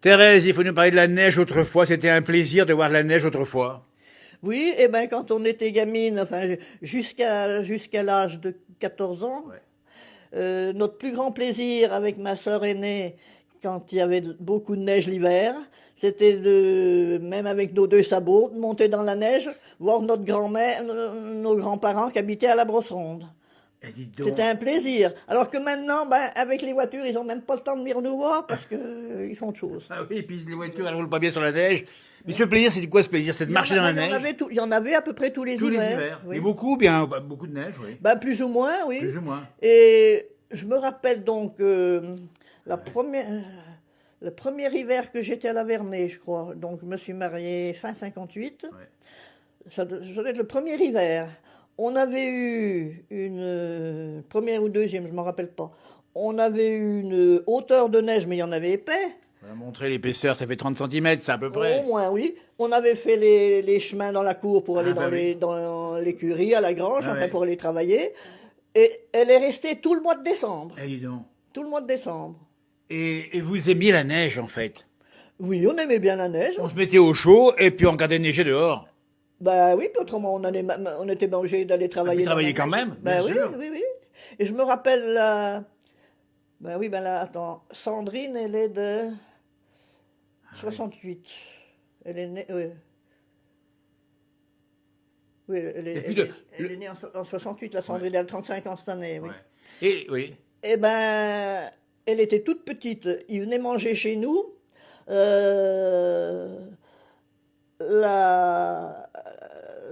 Thérèse, il faut nous parler de la neige autrefois. C'était un plaisir de voir la neige autrefois. Oui, et ben quand on était gamine, enfin jusqu'à l'âge de 14 ans, Ouais. notre plus grand plaisir avec ma sœur aînée, quand il y avait beaucoup de neige l'hiver, c'était même avec nos deux sabots, de monter dans la neige, voir notre grand-mère, nos grands-parents qui habitaient à la Brosseronde. Et dites C'était donc. un plaisir. Alors que maintenant, ben, avec les voitures, ils ont même pas le temps de venir nous voir parce que ils font de choses. Ah oui, et puis les voitures, elles roulent pas bien sur la neige. Mais ce plaisir, c'est quoi ce plaisir? C'est de marcher dans la Il y en neige avait il y en avait à peu près tous les tous les hivers. hivers. Et Oui. beaucoup, bien, beaucoup de neige, oui. Ben, plus ou moins, oui. Plus ou moins. Et je me rappelle donc la Ouais. première, le premier hiver que j'étais à la Vernée, je crois. Donc je me suis mariée fin 58. Ouais. Ça doit être le premier hiver. On avait eu une première ou deuxième, je ne m'en rappelle pas. On avait eu une hauteur de neige, mais il y en avait épais. On va montrer l'épaisseur, ça fait 30 centimètres, ça à peu Au près. moins, oui. On avait fait les chemins dans la cour pour aller Ah bah oui. dans l'écurie, à la grange, Ah enfin ouais. pour aller travailler. Et elle est restée tout le mois de décembre. Eh, dis donc. Tout le mois de décembre. Et vous aimiez la neige, en fait. Oui, on aimait bien la neige. On se mettait au chaud et puis on regardait neiger dehors. Bah oui, puis autrement on était obligé d'aller Et puis travailler dans la travailler quand neige. même, bien Bah oui, sûr. oui, oui. Et je me rappelle bah oui, ben là, attends, Sandrine, elle est de Ah oui. 68. Elle est née, oui, oui, Et puis le, elle est née en 68, la ouais, Sandrine, elle a 35 ans cette année, oui. ouais. Et oui. Eh ben, elle était toute petite. Ils venaient manger chez nous. Euh, la,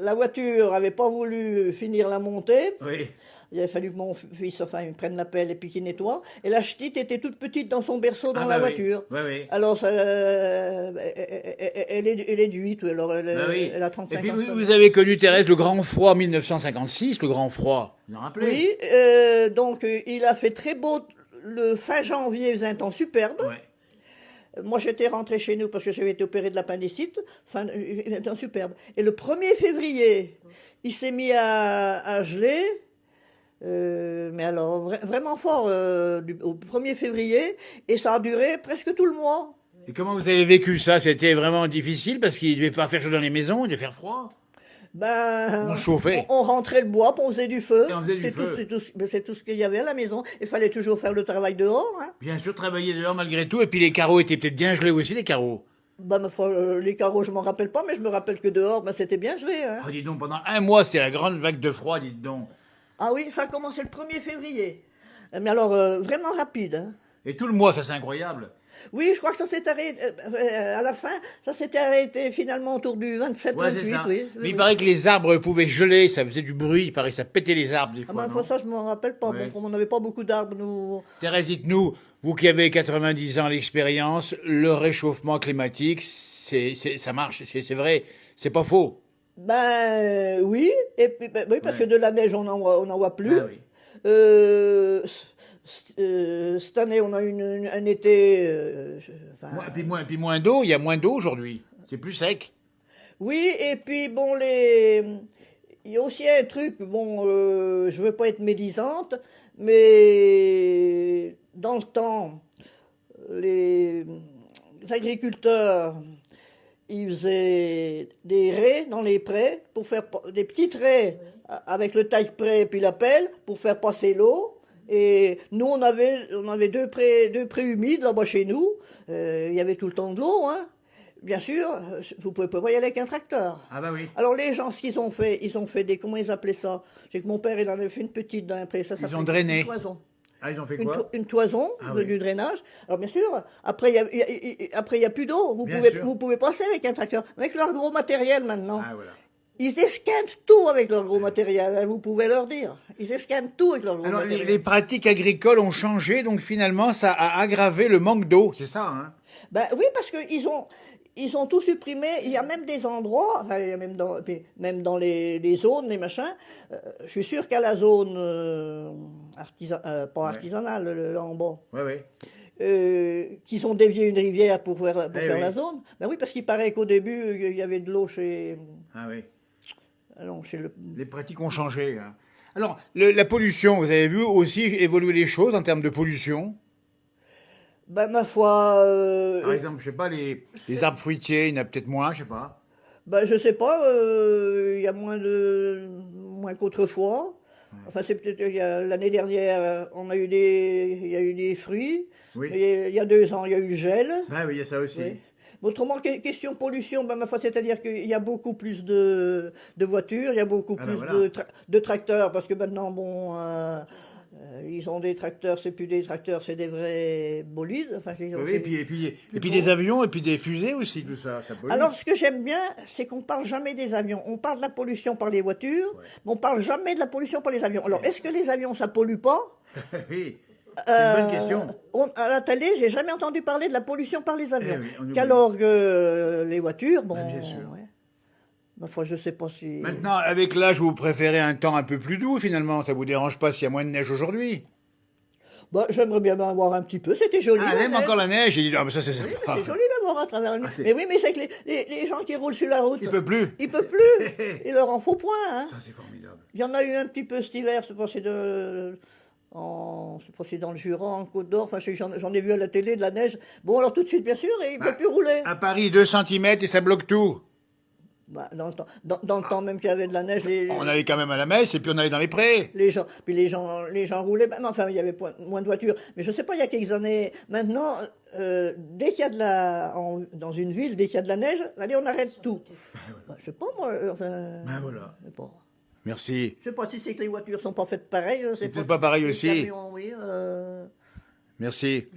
la voiture avait pas voulu finir la montée. Oui. Il avait fallu que mon fils, enfin, il prenne la pelle et puis qu'il nettoie. Et la ch'tite était toute petite dans son berceau Ah dans la bah oui. voiture. Oui, oui. Alors, elle est du 8, alors Bah oui. elle a Et 35 puis ans cette vous année. avez connu Thérèse le grand froid 1956, le grand froid. Vous vous en rappelez? Oui, donc il a fait très beau le fin janvier, il faisait un temps superbe. Ouais. Moi, j'étais rentré chez nous parce que j'avais été opéré de l'appendicite. Enfin, un superbe. Et le 1er février, il s'est mis à geler. Mais alors, vraiment fort au 1er février. Et ça a duré presque tout le mois. Et comment vous avez vécu ça? C'était vraiment difficile parce qu'il ne devait pas faire chaud dans les maisons, il devait faire froid. On Ben, chauffait. on rentrait le bois, puis on faisait du feu. Et on faisait du feu. C'est tout ce qu'il y avait à la maison. Il fallait toujours faire le travail dehors. Hein. Bien sûr, travailler dehors malgré tout. Et puis les carreaux étaient peut-être bien gelés aussi, les carreaux. Ben, ma foi, les carreaux, je m'en rappelle pas, mais je me rappelle que dehors, ben, c'était bien gelé. Hein. Oh, dites donc, pendant un mois, c'était la grande vague de froid, dites donc. Ah oui, ça a commencé le 1er février. Mais alors, vraiment rapide. Hein. Et tout le mois, ça c'est incroyable. Oui, je crois que ça s'est arrêté, à la fin, ça s'était arrêté finalement autour du Ouais, c'est 27-28, ça. oui, oui, Mais il oui. paraît que les arbres pouvaient geler, ça faisait du bruit, il paraît que ça pétait les arbres des Ah fois, ben, non? ça, je m'en rappelle pas. Bon, Ouais. comme on n'avait pas beaucoup d'arbres, nous. Thérèse, dites-nous, vous qui avez 90 ans l'expérience, le réchauffement climatique, ça marche, c'est vrai, c'est pas faux. Ben, oui, et puis, ben, oui, parce que Ouais. de la neige, on en voit plus. Ah oui. Euh, cette année, on a eu un été, enfin, Et puis moins d'eau, il y a moins d'eau aujourd'hui. C'est plus sec. oui, et puis bon, il y a aussi un truc, bon, je veux pas être médisante, mais dans le temps, les agriculteurs, ils faisaient des raies dans les prés pour faire des petites raies avec le taille-près et puis la pelle pour faire passer l'eau. Et nous, on avait deux prés humides là-bas chez nous. Il y avait tout le temps de l'eau, hein. Bien sûr, vous pouvez pas y aller avec un tracteur. Ah bah oui. Alors les gens, ce qu'ils ont fait, ils ont fait des, comment ils appelaient ça? C'est que mon père, il en avait fait une petite dans un pré, ça Ils ont s'appelait une drainé. toison. Ah, ils ont fait quoi? Une toison Ah oui. du drainage. Alors bien sûr, après après il y a plus d'eau. Bien sûr. Vous pouvez passer avec un tracteur, avec leur gros matériel maintenant. Ah voilà. Ils escantent tout avec leur gros matériel. Hein, vous pouvez leur dire. Ils escantent tout avec leur gros Alors matériel. les pratiques agricoles ont changé, donc finalement ça a aggravé le manque d'eau. C'est ça, hein? Ben oui, parce que ils ont tout supprimé. Il y a même des endroits, enfin, il y a même dans les zones, les machins. Je suis sûr qu'à la zone pas Ouais. artisanale, là en bas. Ouais, ouais. Qu'ils ont dévié une rivière pour Eh faire oui. la zone. Ben oui, parce qu'il paraît qu'au début, il y avait de l'eau Ah oui. non, chez le. Les pratiques ont changé, hein. Alors, la pollution, vous avez vu aussi évoluer les choses en termes de pollution? Ben, ma foi, Par exemple, je sais pas, les arbres fruitiers, il y en a peut-être moins, je sais pas. ben, je sais pas, il y a moins qu'autrefois. Ouais. Enfin, c'est peut-être l'année dernière, il y a eu des fruits. Oui. Mais il y a 2 ans, il y a eu le gel. Ah oui, il y a ça Oui. aussi. Mais autrement, question pollution, ben, ma foi, c'est-à-dire qu'il y a beaucoup plus de voitures, il y a beaucoup Ah ben plus voilà. de tracteurs, parce que maintenant, bon, ils ont des tracteurs, c'est plus des tracteurs, c'est des vrais bolides. Enfin, Oui, oui, et plus puis gros. des avions, et puis des fusées aussi, tout ça, ça pollue. Alors, ce que j'aime bien, c'est qu'on parle jamais des avions. On parle de la pollution par les voitures, Ouais. mais on parle jamais de la pollution par les avions. Alors, est-ce que les avions, ça pollue pas? Oui, c'est une bonne question. À la télé, j'ai jamais entendu parler de la pollution par les Eh avions. oui, on oublie. Qu'alors que les voitures, bon, Ben, bien sûr. ouais. Ma foi, je sais pas si. Maintenant, avec l'âge, vous préférez un temps un peu plus doux, finalement. Ça vous dérange pas s'il y a moins de neige aujourd'hui? Bah, j'aimerais bien en voir un petit peu. C'était joli, Ah, la elle aime neige. encore la neige. J'ai dit, ah, mais ça, c'est Oui, mais sympa. c'est joli d'avoir à travers la nuit. Ah, c'est- Mais oui, mais c'est que les gens qui roulent sur la route, Il peut plus. ils peuvent plus. Il leur en faut point, hein. Ça, c'est formidable. Il y en a eu un petit peu cet hiver, c'est passé dans le Jura, en Côte d'Or. Enfin, j'en ai vu à la télé de la neige. Bon, alors tout de suite, bien sûr, et il ne Bah, peut plus rouler. à Paris, 2 centimètres et ça bloque tout. Bah, dans le temps même qu'il y avait de la neige, On allait quand même à la messe et puis on allait dans les prés. les gens roulaient. Ben, enfin, il y avait moins de voitures. Mais je sais pas, il y a quelques années, maintenant, dès qu'il y a dans une ville, dès qu'il y a de la neige, allez, on arrête tout. Bah, je sais pas, moi, enfin. Ben voilà. Je sais pas. Merci. Je sais pas si c'est que les voitures sont pas faites pareil. Je sais C'est peut-être pas pareil Les aussi. camions, oui. Merci.